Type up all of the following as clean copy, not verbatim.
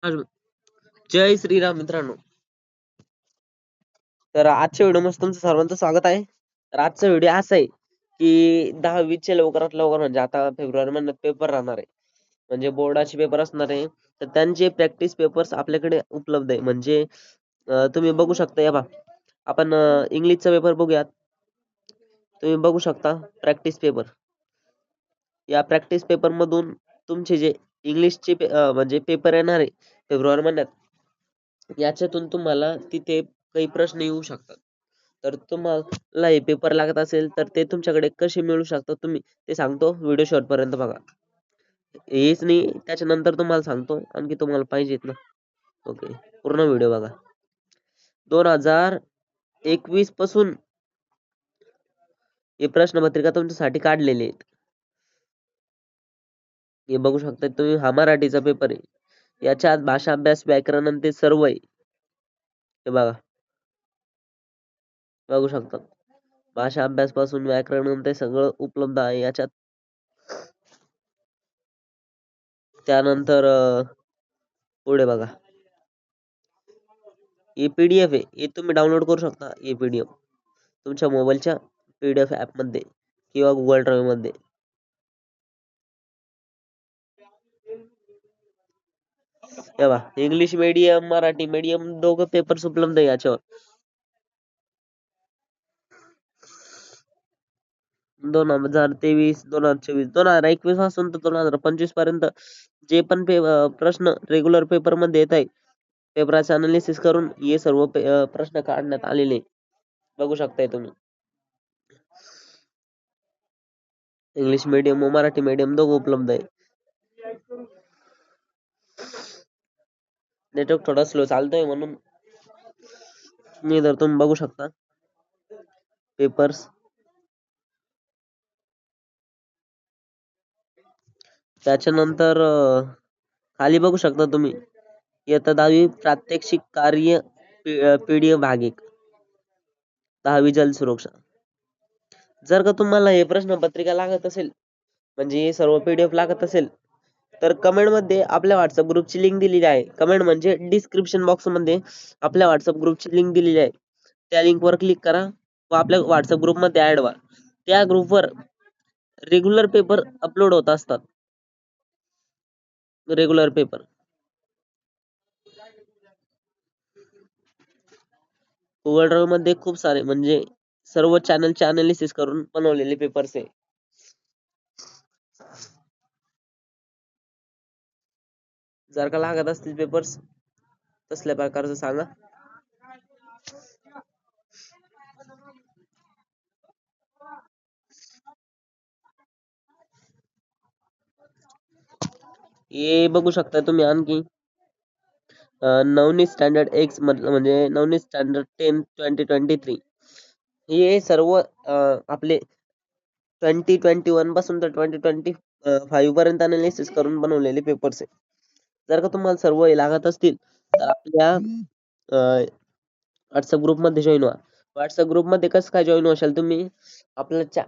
अजून जय श्रीराम मित्रांनो. तर आजच्या व्हिडिओमध्ये तुमचं सर्वांचं स्वागत आहे. तर आजचा व्हिडिओ असा आहे की 10वीचे लवकरात लवकर म्हणजे आता फेब्रुवारी महिन्यात पेपर राहणार आहे. म्हणजे बोर्डाचे पेपर असणार आहे. तर त्यांचे प्रॅक्टिस पेपर्स आपल्याकडे उपलब्ध आहे. म्हणजे तुम्ही बघू शकता या पहा. आपण इंग्लिशचा पेपर बघूयात. तुम्ही बघू शकता प्रॅक्टिस पेपर. या प्रॅक्टिस पेपर मधून तुमचे जे इंग्लिशचे म्हणजे पेपर येणार आहे फेब्रुवारी महिन्यात याच्यातून तुम्हाला तिथे काही प्रश्न येऊ शकतात. तर तुम्हाला हे पेपर लागत असेल तर ते तुमच्याकडे कसे मिळू शकतात तुम्ही ते सांगतो. व्हिडिओ शेवटपर्यंत बघा. हेच नाही त्याच्यानंतर तुम्हाला सांगतो आणखी तुम्हाला पाहिजेत ना. ओके, पूर्ण व्हिडिओ बघा. 2021 पासून हे प्रश्नपत्रिका तुमच्यासाठी काढलेले आहेत. हे बघू शकता तुम्ही. हा मराठीचा पेपर आहे. याच्यात भाषा अभ्यास, व्याकरण आणि ते सर्व आहे. हे बघा, बघू शकता. भाषा अभ्यास पासून व्याकरण आणि ते सगळं उपलब्ध आहे याच्यात. त्यानंतर पुढे बघा. हे पीडीएफ आहे. हे तुम्ही डाउनलोड करू शकता. हे पीडीएफ तुमच्या मोबाईलच्या पीडीएफ ऍप मध्ये किंवा गुगल ड्राईव्ह मध्ये. हे बघा, इंग्लिश मीडियम, मराठी मीडियम दोघं पेपर्स उपलब्ध आहे याच्यावर. 2023, 2024, 2021 पासून तर 2025 पर्यंत जे पण प्रश्न रेग्युलर पेपर मध्ये येत आहे पेपराचं अनालिसिस करून हे सर्व प्रश्न काढण्यात आलेले बघू शकताय तुम्ही. इंग्लिश मीडियम व मराठी मीडियम दोघं उपलब्ध आहे. नेटवर्क थोडा स्लो चालतोय म्हणून मी तर तुम्ही बघू शकता पेपर्स. त्याच्यानंतर खाली बघू शकता तुम्ही इयत्ता 10वी प्रात्यक्षिक कार्य पीडीएफ भाग 1 10वी जल सुरक्षा. जर का तुम्हाला हे प्रश्नपत्रिका लागत असेल म्हणजे हे सर्व पीडीएफ लागत असेल तर कमेंट मध्ये आपल्या व्हॉट्सअप ग्रुपची लिंक दिलेली आहे. कमेंट म्हणजे डिस्क्रिप्शन बॉक्स मध्ये आपल्या व्हॉट्सअप ग्रुपची लिंक दिलेली आहे. त्या लिंक वर क्लिक करा व आपल्या व्हॉट्सअप ग्रुप मध्ये ऍड व्हा. त्या ग्रुपवर रेग्युलर पेपर अपलोड होत असतात. रेग्युलर पेपर गुगल ड्राईव्ह मध्ये खूप सारे म्हणजे सर्व चॅनलचे अनालिसिस करून बनवलेले पेपर्स आहे. जर का लागत असतील पेपर्स तसल्या प्रकारचं सांगा. हे बघू शकता तुम्ही आणखी नवनीत स्टँडर्ड एक्स मधलं म्हणजे नवनीत स्टँडर्ड 10 2023 हे सर्व आपले 2021 पासून तर 2025 पर्यंत अनालिसिस करून बनवलेले पेपर्स आहे. जर का तुम्हाला सर्व हे लागत असतील तर आपल्या व्हॉट्सअप ग्रुप मध्ये जॉईन व्हा. व्हॉट्सअप ग्रुप मध्ये कसं काय जॉईन होशाल तुम्ही आपल्या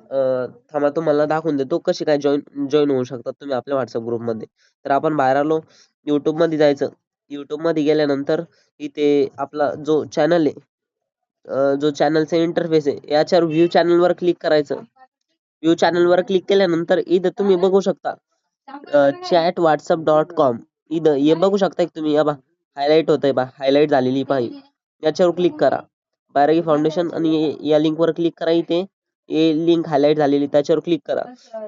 थांबा तुम्हाला दाखवून देतो कशी काय जॉईन होऊ शकतात तुम्ही आपल्या व्हॉट्सअप ग्रुप मध्ये. तर आपण बाहेर आलो, युट्यूब मध्ये जायचं. युट्यूब मध्ये गेल्यानंतर इथे आपला जो चॅनल आहे जो चॅनलचा इंटरफेस आहे याच्यावर व्ह्यू चॅनल वर क्लिक करायचं. व्ह्यू चॅनल वर क्लिक केल्यानंतर इथं तुम्ही बघू शकता chatwhatsapp.com. इथं हे बघू शकता तुम्ही या बा हायलाइट होतंय बा हायलाइट झालेली पाहिजे याच्यावर क्लिक करा. बारावी फाउंडेशन आणि या लिंक वर क्लिक करा. इथे हे लिंक हायलाइट झालेली त्याच्यावर क्लिक करा.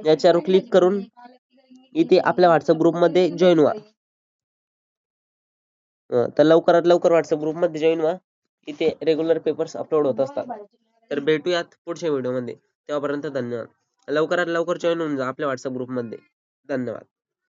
याच्यावर क्लिक करून इथे आपल्या व्हॉट्सअप ग्रुप मध्ये जॉईन व्हा. तर लवकरात लवकर व्हॉट्सअप ग्रुप मध्ये जॉईन व्हा. इथे रेग्युलर पेपर्स अपलोड होत असतात. तर भेटूयात पुढच्या व्हिडिओ मध्ये. तेव्हापर्यंत धन्यवाद. लवकरात लवकर जॉईन होऊन जा आपल्या व्हॉट्सअप ग्रुप मध्ये. धन्यवाद.